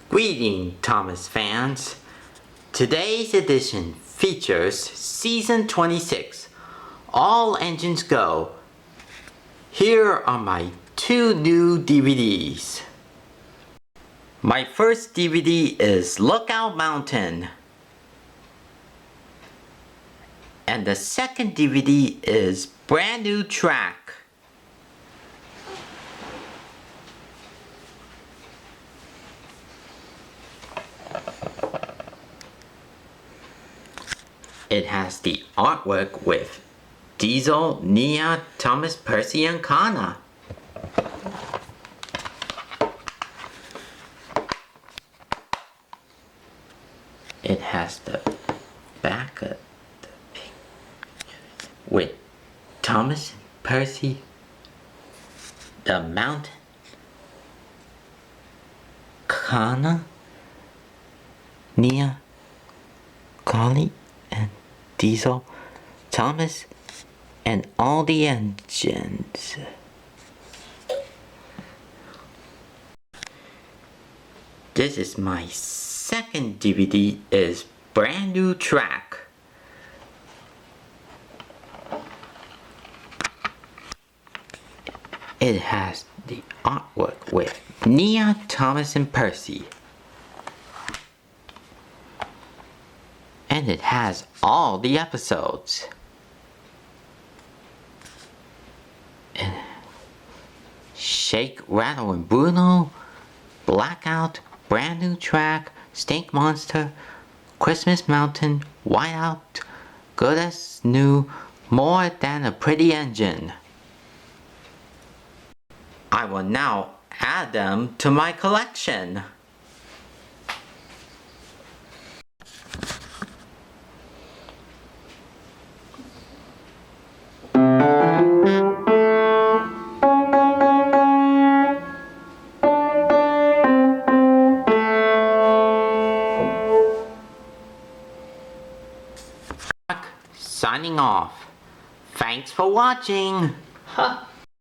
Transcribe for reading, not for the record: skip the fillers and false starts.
Greetings, Thomas fans. Today's edition features Season 26, All Engines Go. Here are my two new DVDs. My first DVD is Lookout Mountain. And the second DVD is Brand New Track. It has the artwork with Diesel, Nia, Thomas, Percy, and Kana. It has the back of the picture with Thomas, Percy, the mountain, Kana, Nia, Kali, and Diesel, Thomas, and all the engines. This is my second DVD is Brand New Track. It has the artwork with Nia, Thomas, and Percy. And it has all the episodes. And Shake, Rattle, and Bruno, Blackout, Brand New Track, Stink Monster, Christmas Mountain, Whiteout, Good as New, More Than a Pretty Engine. I will now add them to my collection. Signing off. Thanks for watching.